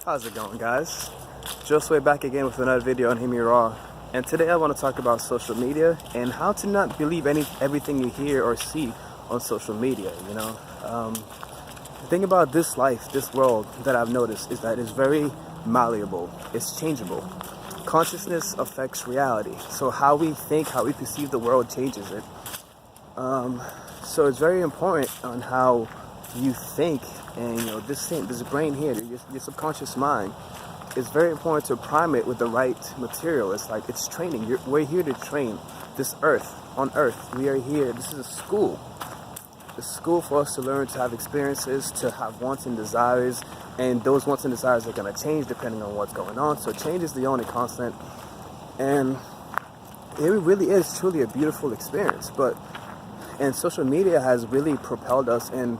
How's it going, guys? Josue back again with another video on HearmeRaw, and today I want to talk about social media and how to not believe everything you hear or see on social media. The thing about this life, this world, that I've noticed is that it's very malleable. It's changeable. Consciousness affects reality, so how we think, how we perceive the world changes it. So it's very important on how you think, and this brain here, your subconscious mind, it's very important to prime it with the right material. It's like it's training. We're here to train this earth. On earth, we are here. This is a school. A school for us to learn, to have experiences, to have wants and desires, and those wants and desires are going to change depending on what's going on. So change is the only constant, and it really is truly a beautiful experience. And social media has really propelled us in,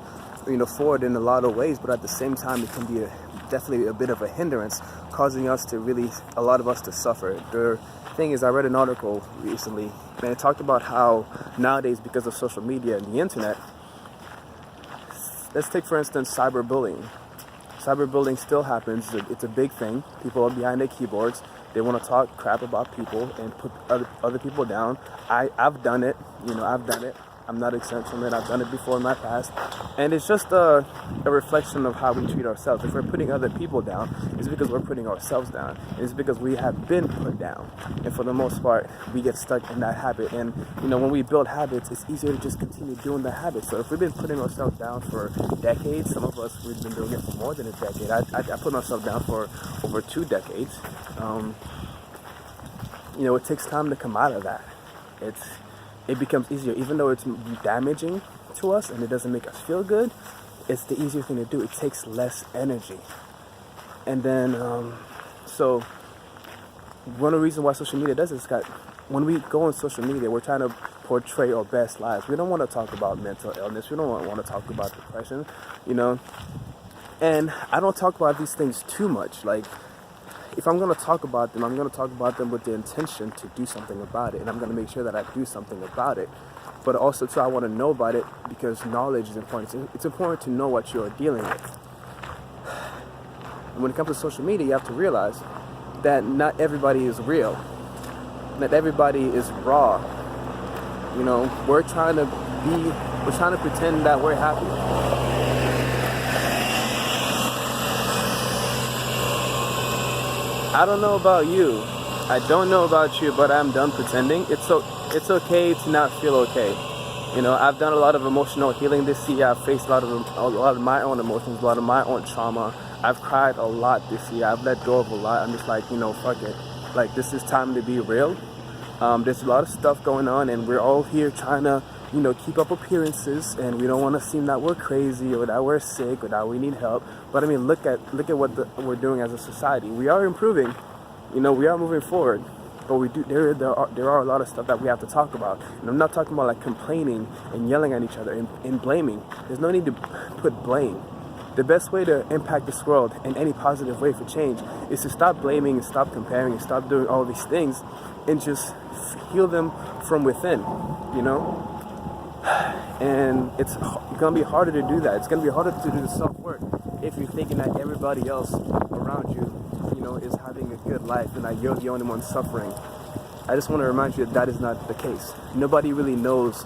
forward in a lot of ways, but at the same time, it can be definitely a bit of a hindrance, causing us to a lot of us to suffer. The thing is, I read an article recently, and it talked about how nowadays, because of social media and the internet, let's take, for instance, cyberbullying. Cyberbullying still happens. It's a big thing. People are behind their keyboards. They want to talk crap about people and put other people down. I've done it. I've done it. I'm not exempt from it. I've done it before in my past. And it's just a reflection of how we treat ourselves. If we're putting other people down, it's because we're putting ourselves down. It's because we have been put down. And for the most part, we get stuck in that habit. And, when we build habits, it's easier to just continue doing the habit. So if we've been putting ourselves down for decades, some of us, we've been doing it for more than a decade. I put myself down for over 2 decades. It takes time to come out of that. It becomes easier, even though it's damaging to us and it doesn't make us feel good. It's the easier thing to do. It takes less energy. And then, so one of the reasons why social media does this is that when we go on social media, we're trying to portray our best lives. We don't want to talk about mental illness. We don't want to talk about depression, And I don't talk about these things too much. Like, if I'm going to talk about them, I'm going to talk about them with the intention to do something about it. And I'm going to make sure that I do something about it. But also, too, I want to know about it because knowledge is important. It's important to know what you're dealing with. And when it comes to social media, you have to realize that not everybody is real. Not everybody is raw. We're trying to pretend that we're happy. I don't know about you. I don't know about you, but I'm done pretending. It's okay to not feel okay. I've done a lot of emotional healing this year. I've faced a lot of my own emotions, a lot of my own trauma. I've cried a lot this year. I've let go of a lot. I'm just like, fuck it. Like, this is time to be real. There's a lot of stuff going on, and we're all here trying to, keep up appearances, and we don't want to seem that we're crazy or that we're sick or that we need help. But I mean, look at what we're doing as a society. We are improving, we are moving forward, but we do there are a lot of stuff that we have to talk about. And I'm not talking about like complaining and yelling at each other and blaming. There's no need to put blame. The best way to impact this world in any positive way for change is to stop blaming and stop comparing and stop doing all these things and just heal them from within, And it's going to be harder to do that. It's going to be harder to do the self-work if you're thinking that everybody else around you, is having a good life and that you're the only one suffering. I just want to remind you that is not the case. Nobody really knows.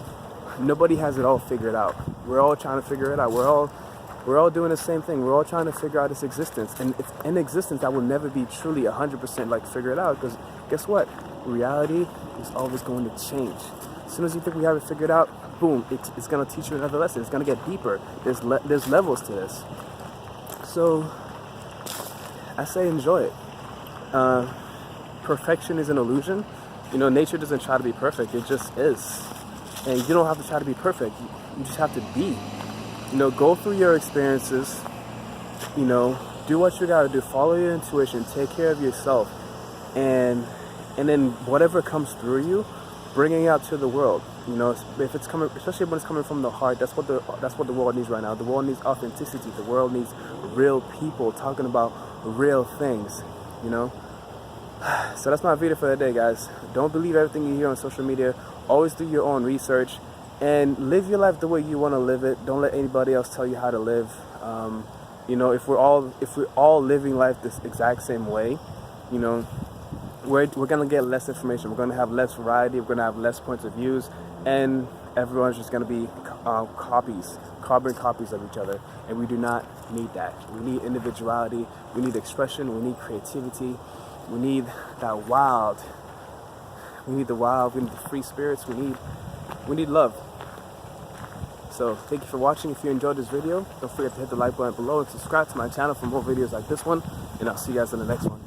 Nobody has it all figured out. We're all trying to figure it out. We're all doing the same thing. We're all trying to figure out this existence. And it's an existence that will never be truly 100% like figured out, because guess what? Reality is always going to change. As soon as you think we have it figured out, boom, it's going to teach you another lesson. It's going to get deeper. There's levels to this. So I say enjoy it. Perfection is an illusion. Nature doesn't try to be perfect. It just is. And you don't have to try to be perfect. You just have to be. Go through your experiences. Do what you got to do. Follow your intuition. Take care of yourself. And then whatever comes through you, bringing it out to the world. If it's coming, especially when it's coming from the heart, that's what the world needs right now. The world needs authenticity. The world needs real people talking about real things. So that's my video for the day, guys. Don't believe everything you hear on social media. Always do your own research and live your life the way you want to live it. Don't let anybody else tell you how to live. You know, if we're all living life this exact same way, you know, we're gonna get less information. We're gonna have less variety. We're gonna have less points of views, and everyone's just gonna be carbon copies of each other. And we do not need that. We need individuality. We need expression. We need creativity. We need that wild. We need the wild. We need the free spirits. We need love. So thank you for watching. If you enjoyed this video, don't forget to hit the like button below and subscribe to my channel for more videos like this one. And I'll see you guys in the next one.